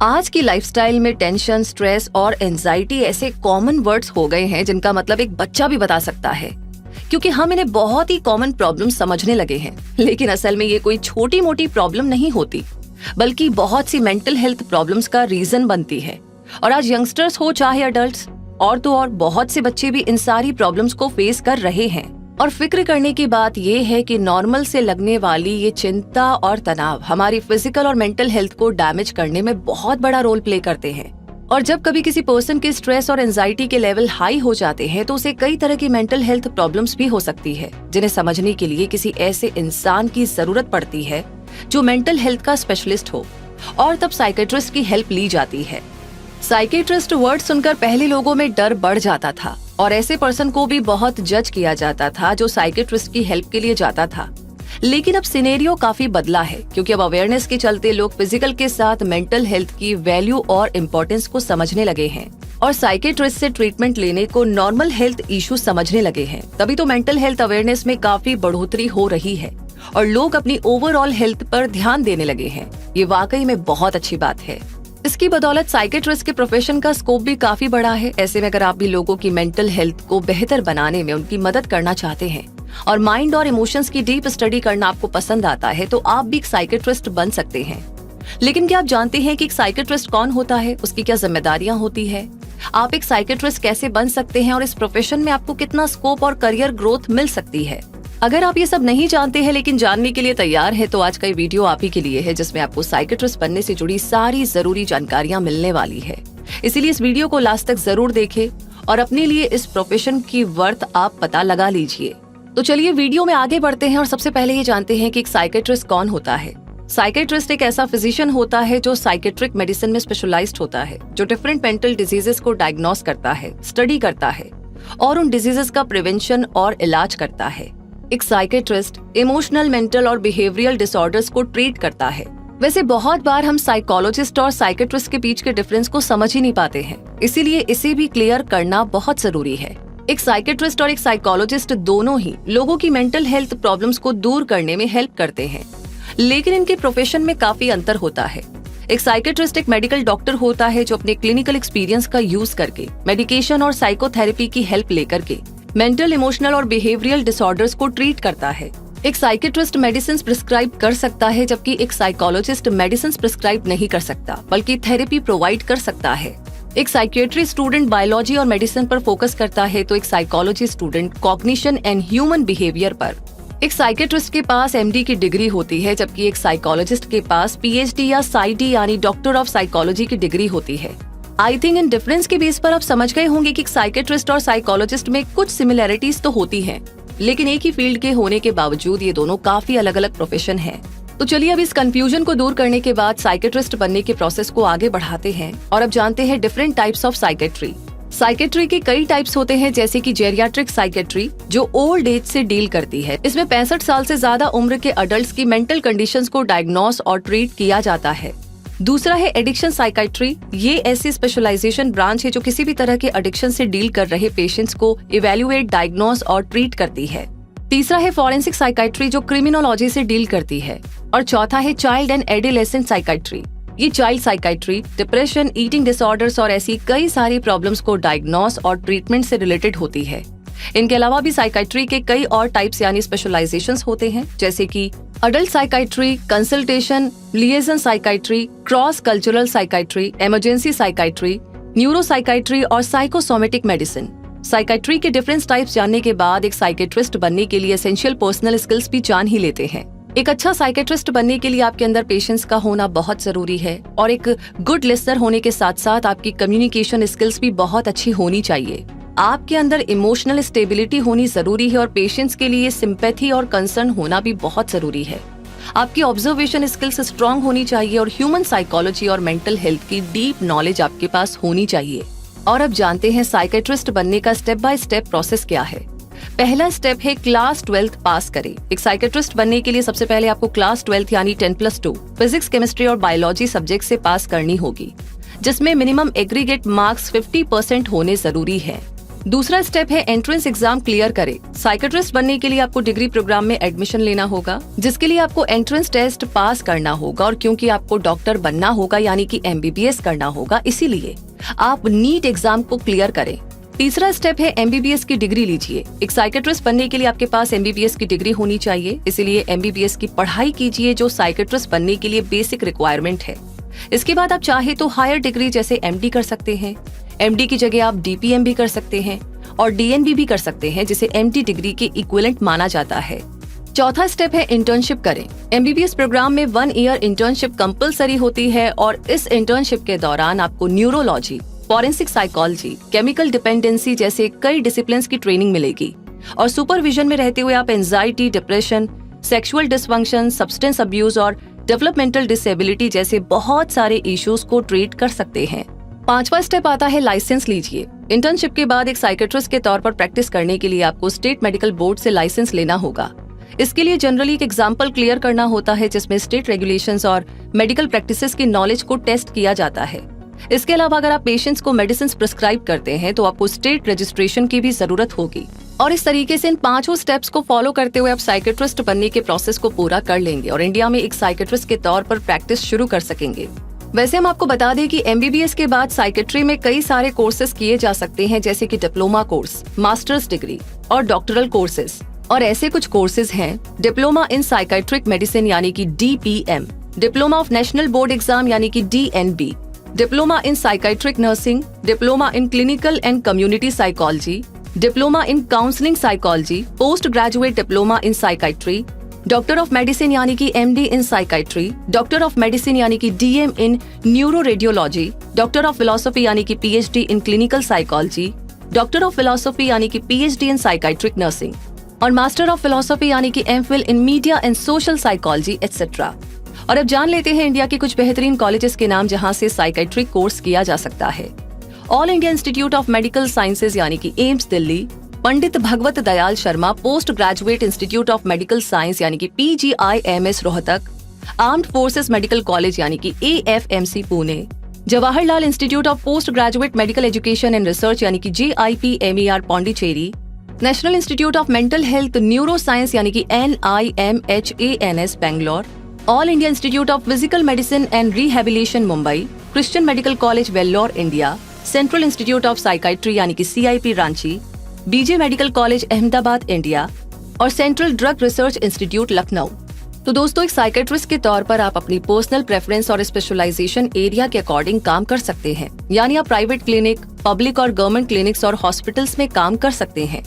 आज की लाइफस्टाइल में टेंशन, स्ट्रेस और एंजाइटी ऐसे कॉमन वर्ड्स हो गए हैं जिनका मतलब एक बच्चा भी बता सकता है, क्योंकि हम इन्हें बहुत ही कॉमन प्रॉब्लम समझने लगे हैं। लेकिन असल में ये कोई छोटी मोटी प्रॉब्लम नहीं होती, बल्कि बहुत सी मेंटल हेल्थ प्रॉब्लम्स का रीजन बनती है। और आज यंगस्टर्स हो चाहे अडल्ट्स, और तो और बहुत से बच्चे भी इन सारी प्रॉब्लम्स को फेस कर रहे हैं। और फिक्र करने की बात ये है कि नॉर्मल से लगने वाली ये चिंता और तनाव हमारी फिजिकल और मेंटल हेल्थ को डैमेज करने में बहुत बड़ा रोल प्ले करते हैं। और जब कभी किसी पर्सन के स्ट्रेस और एंजाइटी के लेवल हाई हो जाते हैं तो उसे कई तरह की मेंटल हेल्थ प्रॉब्लम्स भी हो सकती है, जिन्हें समझने के लिए किसी ऐसे इंसान की जरूरत पड़ती है जो मेंटल हेल्थ का स्पेशलिस्ट हो, और तब साइकेट्रिस्ट की हेल्प ली जाती है। साइकेट्रिस्ट वर्ड सुनकर पहले लोगों में डर बढ़ जाता था और ऐसे पर्सन को भी बहुत जज किया जाता था जो साइकेट्रिस्ट की हेल्प के लिए जाता था। लेकिन अब सिनेरियो काफी बदला है, क्योंकि अब अवेयरनेस के चलते लोग फिजिकल के साथ मेंटल हेल्थ की वैल्यू और इम्पोर्टेंस को समझने लगे हैं और साइकेट्रिस्ट से ट्रीटमेंट लेने को नॉर्मल हेल्थ इशू समझने लगे हैं। तभी तो मेंटल हेल्थ अवेयरनेस में काफी बढ़ोतरी हो रही है और लोग अपनी ओवरऑल हेल्थ पर ध्यान देने लगे हैं। ये वाकई में बहुत अच्छी बात है। इसकी बदौलत साइकेट्रिस्ट के प्रोफेशन का स्कोप भी काफी बड़ा है। ऐसे में अगर आप भी लोगों की मेंटल हेल्थ को बेहतर बनाने में उनकी मदद करना चाहते हैं और माइंड और इमोशंस की डीप स्टडी करना आपको पसंद आता है, तो आप भी एक साइकेट्रिस्ट बन सकते हैं। लेकिन क्या आप जानते हैं कि एक साइकेट्रिस्ट कौन होता है, उसकी क्या जिम्मेदारियां होती है, आप एक साइकेट्रिस्ट कैसे बन सकते हैं और इस प्रोफेशन में आपको कितना स्कोप और करियर ग्रोथ मिल सकती है? अगर आप ये सब नहीं जानते हैं लेकिन जानने के लिए तैयार है, तो आज का ये वीडियो आप ही के लिए है, जिसमें आपको साइकेट्रिस्ट बनने से जुड़ी सारी जरूरी जानकारियां मिलने वाली है। इसीलिए इस वीडियो को लास्ट तक जरूर देखें और अपने लिए इस प्रोफेशन की वर्थ आप पता लगा लीजिए। तो चलिए वीडियो में आगे बढ़ते हैं और सबसे पहले ये जानते हैं कि एक साइकेट्रिस्ट कौन होता है। साइकेट्रिस्ट एक ऐसा फिजिशियन होता है जो साइकेट्रिक मेडिसिन में स्पेशलाइज्ड होता है, जो डिफरेंट मेंटल डिजीजेस को डायग्नोस करता है, स्टडी करता है और उन डिजीजेस का प्रिवेंशन और इलाज करता है। एक साइकेट्रिस्ट इमोशनल, मेंटल और बिहेवियरल डिसऑर्डर्स को ट्रीट करता है। वैसे बहुत बार हम साइकोलॉजिस्ट और साइकेट्रिस्ट के बीच के डिफरेंस को समझ ही नहीं पाते हैं, इसीलिए इसे भी क्लियर करना बहुत जरूरी है। एक साइकेट्रिस्ट और एक साइकोलॉजिस्ट दोनों ही लोगों की मेंटल हेल्थ प्रॉब्लम्स को दूर करने में हेल्प करते हैं, लेकिन इनके प्रोफेशन में काफी अंतर होता है। एक साइकेट्रिस्ट एक मेडिकल डॉक्टर होता है जो अपने क्लिनिकल एक्सपीरियंस का यूज करके मेडिकेशन और साइकोथेरेपी की हेल्प लेकर के मेंटल, इमोशनल और बिहेवियरल डिसऑर्डर्स को ट्रीट करता है। एक साइकेट्रिस्ट मेडिसिन प्रिस्क्राइब कर सकता है, जबकि एक साइकोलॉजिस्ट मेडिसिन प्रिस्क्राइब नहीं कर सकता, बल्कि थेरेपी प्रोवाइड कर सकता है। एक साइकियाट्री स्टूडेंट बायोलॉजी और मेडिसिन पर फोकस करता है, तो एक psychology student cognition and human behaviour पर। एक साइकेट्रिस्ट के पास MD की डिग्री होती है, जबकि एक साइकोलॉजिस्ट के पास PhD या PsyD यानी डॉक्टर ऑफ साइकोलॉजी की डिग्री होती है। आई थिंक इन डिफरेंस के बेस पर आप समझ गए होंगे कि साइकेट्रिस्ट और साइकोलॉजिस्ट में कुछ सिमिलैरिटीज तो होती हैं, लेकिन एक ही फील्ड के होने के बावजूद ये दोनों काफी अलग अलग प्रोफेशन हैं। तो चलिए अब इस कंफ्यूजन को दूर करने के बाद साइकेट्रिस्ट बनने के प्रोसेस को आगे बढ़ाते हैं और अब जानते हैं different types of psychiatry. Psychiatry के कई टाइप्स होते हैं, जैसे कि जेरियाट्रिक साइकेट्री जो ओल्ड एज से डील करती है। इसमें 65 साल से ज्यादा उम्र के अडल्ट्स की मेंटल कंडीशंस को डायग्नोस और ट्रीट किया जाता है। दूसरा है एडिक्शन साइकेट्री। ये ऐसी स्पेशलाइजेशन ब्रांच है जो किसी भी तरह के एडिक्शन से डील कर रहे पेशेंट्स को इवेल्युएट, डायग्नोस और ट्रीट करती है। तीसरा है फॉरेंसिक साइकेट्री जो क्रिमिनोलॉजी से डील करती है। और चौथा है चाइल्ड एंड एडोलेसेंट साइकेट्री। ये child psychiatry depression, eating disorders और ऐसी कई सारी प्रॉब्लम्स को डायग्नोस और ट्रीटमेंट से रिलेटेड होती है। इनके अलावा भी साइकेट्री के कई और टाइप्स यानी स्पेशलाइजेशंस होते हैं, जैसे कि adult psychiatry, consultation, liaison psychiatry, cross cultural psychiatry, emergency psychiatry, neuro psychiatry और साइकोसोमेटिक मेडिसिन। साइकेट्री के डिफरेंट टाइप्स जानने के बाद एक साइकेट्रिस्ट बनने के लिए एसेंशियल पर्सनल स्किल्स भी जान ही लेते हैं। एक अच्छा साइकेट्रिस्ट बनने के लिए आपके अंदर पेशेंस का होना बहुत जरूरी है और एक गुड लिसनर होने के साथ साथ आपकी कम्युनिकेशन स्किल्स भी बहुत अच्छी होनी चाहिए। आपके अंदर इमोशनल स्टेबिलिटी होनी जरूरी है और पेशेंट्स के लिए सिंपैथी और कंसर्न होना भी बहुत जरूरी है। आपकी ऑब्जर्वेशन स्किल्स स्ट्रांग होनी चाहिए और ह्यूमन साइकोलॉजी और मेंटल हेल्थ की डीप नॉलेज आपके पास होनी चाहिए। और अब जानते हैं साइकेट्रिस्ट बनने का स्टेप बाय स्टेप प्रोसेस क्या है। पहला स्टेप है क्लास 12th पास करें। एक साइकेट्रिस्ट बनने के लिए सबसे पहले आपको क्लास 12th यानी 10+2 फिजिक्स, केमिस्ट्री और बायोलॉजी सब्जेक्ट से पास करनी होगी, जिसमें मिनिमम एग्रीगेट मार्क्स 50% होने जरूरी है। दूसरा स्टेप है एंट्रेंस एग्जाम क्लियर करें। साइकेट्रिस्ट बनने के लिए आपको डिग्री प्रोग्राम में एडमिशन लेना होगा, जिसके लिए आपको एंट्रेंस टेस्ट पास करना होगा। और क्योंकि आपको डॉक्टर बनना होगा यानी कि MBBS करना होगा, इसीलिए आप नीट एग्जाम को क्लियर करें। तीसरा स्टेप है MBBS की डिग्री लीजिए। एक साइकेट्रिस्ट बनने के लिए आपके पास MBBS की डिग्री होनी चाहिए, इसीलिए MBBS की पढ़ाई कीजिए, जो साइकेट्रिस्ट बनने के लिए बेसिक रिक्वायरमेंट है। इसके बाद आप चाहे तो हायर डिग्री जैसे MD कर सकते हैं। MD की जगह आप DPM भी कर सकते हैं और DNB भी कर सकते हैं, जिसे MD डिग्री के इक्विवेलेंट माना जाता है। चौथा स्टेप है इंटर्नशिप करें। MBBS प्रोग्राम में 1 ईयर इंटर्नशिप कंपलसरी होती है और इस इंटर्नशिप के दौरान आपको neurology, forensic psychology, chemical dependency जैसे कई डिसिप्लिन्स की ट्रेनिंग मिलेगी। और सुपरविजन में रहते हुए आप anxiety, depression, sexual dysfunction, substance abuse और डेवलपमेंटल डिसेबिलिटी जैसे बहुत सारे इश्यूज को ट्रीट कर सकते हैं। पांचवा स्टेप आता है लाइसेंस लीजिए। इंटर्नशिप के बाद एक साइकेट्रिस्ट के तौर पर प्रैक्टिस करने के लिए आपको स्टेट मेडिकल बोर्ड से लाइसेंस लेना होगा। इसके लिए जनरली एक एग्जाम्पल क्लियर करना होता है, जिसमें स्टेट रेगुलेशंस और मेडिकल प्रैक्टिसेस की नॉलेज को टेस्ट किया जाता है। इसके अलावा अगर आप पेशेंट्स को मेडिसिन प्रिस्क्राइब करते हैं तो आपको स्टेट रजिस्ट्रेशन की भी जरूरत होगी। और इस तरीके से इन 5 स्टेप्स को फॉलो करते हुए आप साइकेट्रिस्ट बनने के प्रोसेस को पूरा कर लेंगे और इंडिया में एक साइकेट्रिस्ट के तौर पर प्रैक्टिस शुरू कर सकेंगे। वैसे हम आपको बता दें कि MBBS के बाद साइकेट्री में कई सारे कोर्सेज किए जा सकते हैं, जैसे कि डिप्लोमा कोर्स, मास्टर्स डिग्री और डॉक्टरल कोर्सेज। और ऐसे कुछ कोर्सेज हैं: डिप्लोमा इन साइकेट्रिक मेडिसिन यानी कि DPM, diploma of national board exam यानी कि DNB, diploma in psychiatric nursing, diploma in clinical and community psychology, diploma in counselling psychology, post graduate diploma in psychiatry, doctor of medicine यानी कि MD in psychiatry, doctor of medicine यानी कि DM in neuro radiology, doctor of philosophy यानी कि PhD in clinical psychology, doctor of philosophy यानी कि PhD इन psychiatric nursing और master of philosophy यानी कि MPhil in media and social psychology etcetera. और अब जान लेते हैं इंडिया के कुछ बेहतरीन कॉलेजेस के नाम जहां से साइकेट्रिक कोर्स किया जा सकता है। All India institute of medical sciences यानी कि AIIMS Delhi, Pandit Bhagwat Dayal Sharma post graduate institute of medical science यानी कि PGIMS Rohtak, armed forces medical college यानी कि AFMC Pune, Jawaharlal institute of post graduate medical education and research यानी कि JIPMER Pondicherry, national institute of mental health neuro science यानी कि NIMHANS Bangalore, all India institute of physical medicine and rehabilitation Mumbai, Christian medical college Vellore India, central institute of psychiatry यानी कि CIP Ranchi, BJ medical college Ahmedabad India और central drug research institute Lucknow. तो दोस्तों, एक psychiatrist के तौर पर आप अपनी पर्सनल प्रेफरेंस और स्पेशलाइजेशन एरिया के अकॉर्डिंग काम कर सकते हैं। यानी आप प्राइवेट क्लिनिक, पब्लिक और गवर्नमेंट क्लिनिक्स और हॉस्पिटल्स में काम कर सकते हैं।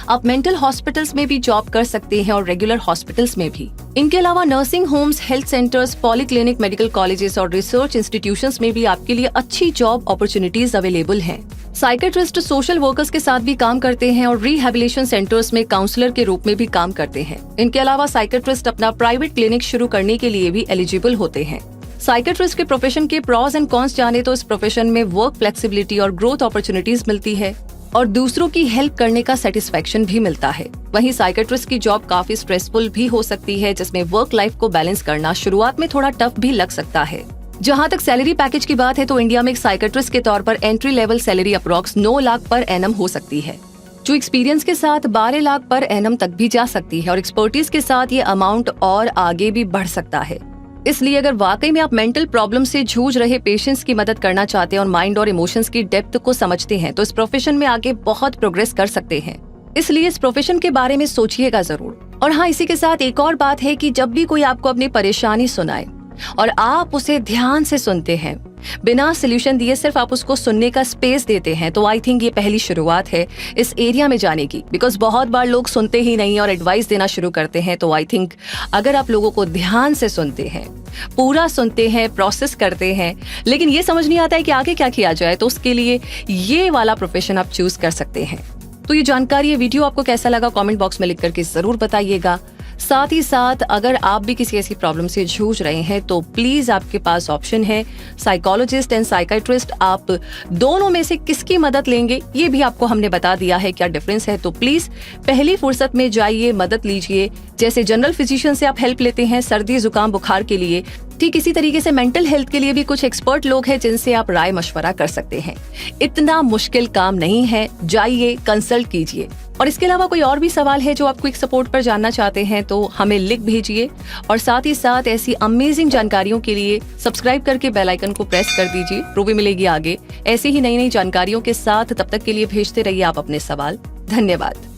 आप मेंटल हॉस्पिटल्स में भी जॉब कर सकते हैं और रेगुलर हॉस्पिटल्स में भी। इनके अलावा nursing homes, health centres, polyclinic, medical colleges और रिसर्च इंस्टीट्यूशंस में भी आपके लिए अच्छी जॉब अपॉर्चुनिटीज अवेलेबल हैं। साइकेट्रिस्ट सोशल वर्कर्स के साथ भी काम करते हैं और रिहेबिलिटेशन सेंटर्स में काउंसलर के रूप में भी काम करते हैं। इनके अलावा साइकेट्रिस्ट अपना प्राइवेट क्लिनिक शुरू करने के लिए भी एलिजिबल होते हैं। साइकेट्रिस्ट के प्रोफेशन के प्रॉस एंड कॉन्स जाने तो इस प्रोफेशन में वर्क फ्लेक्सिबिलिटी और ग्रोथ अपॉर्चुनिटीज मिलती है और दूसरों की हेल्प करने का सेटिस्फेक्शन भी मिलता है। वहीं साइकेट्रिस्ट की जॉब काफी स्ट्रेसफुल भी हो सकती है, जिसमें वर्क लाइफ को बैलेंस करना शुरुआत में थोड़ा टफ भी लग सकता है। जहां तक सैलरी पैकेज की बात है तो इंडिया में एक साइकेट्रिस्ट के तौर पर entry level salary approx 9 lakh per annum हो सकती है, जो एक्सपीरियंस के साथ 12 लाख पर एनम तक भी जा सकती है और एक्सपर्टीज के साथ ये अमाउंट और आगे भी बढ़ सकता है। इसलिए अगर वाकई में आप मेंटल प्रॉब्लम से जूझ रहे पेशेंट्स की मदद करना चाहते हैं और माइंड और इमोशंस की डेप्थ को समझते हैं तो इस प्रोफेशन में आगे बहुत प्रोग्रेस कर सकते हैं। इसलिए इस प्रोफेशन के बारे में सोचिएगा जरूर। और हाँ, इसी के साथ एक और बात है कि जब भी कोई आपको अपनी परेशानी सुनाए और आप उसे ध्यान से सुनते हैं, बिना सोल्यूशन दिए सिर्फ आप उसको सुनने का स्पेस देते हैं, तो आई थिंक ये पहली शुरुआत है इस एरिया में जाने की। बिकॉज बहुत बार लोग सुनते ही नहीं और एडवाइस देना शुरू करते हैं। तो आई थिंक अगर आप लोगों को ध्यान से सुनते हैं, पूरा सुनते हैं, प्रोसेस करते हैं, लेकिन ये समझ नहीं आता है कि आगे क्या किया जाए, तो उसके लिए ये वाला प्रोफेशन आप चूज कर सकते हैं। तो ये जानकारी, ये वीडियो आपको कैसा लगा कमेंट बॉक्स में लिख करके जरूर बताइएगा। साथ ही साथ अगर आप भी किसी ऐसी प्रॉब्लम से जूझ रहे हैं तो प्लीज आपके पास ऑप्शन है साइकोलॉजिस्ट एंड साइकाइट्रिस्ट। आप दोनों में से किसकी मदद लेंगे ये भी आपको हमने बता दिया है क्या डिफरेंस है। तो प्लीज पहली फुर्सत में जाइए, मदद लीजिए। जैसे जनरल फिजिशियन से आप हेल्प लेते हैं सर्दी जुकाम बुखार के लिए, ठीक इसी तरीके से मेंटल हेल्थ के लिए भी कुछ एक्सपर्ट लोग हैं जिनसे आप राय मशवरा कर सकते हैं। इतना मुश्किल काम नहीं है, जाइए कंसल्ट कीजिए। और इसके अलावा कोई और भी सवाल है जो आप क्विक सपोर्ट पर जानना चाहते हैं तो हमें लिख भेजिए। और साथ ही साथ ऐसी अमेजिंग जानकारियों के लिए सब्सक्राइब करके बेल आइकन को प्रेस कर दीजिए। रूबी मिलेगी आगे ऐसी ही नई नई जानकारियों के साथ। तब तक के लिए भेजते रहिए आप अपने सवाल। धन्यवाद।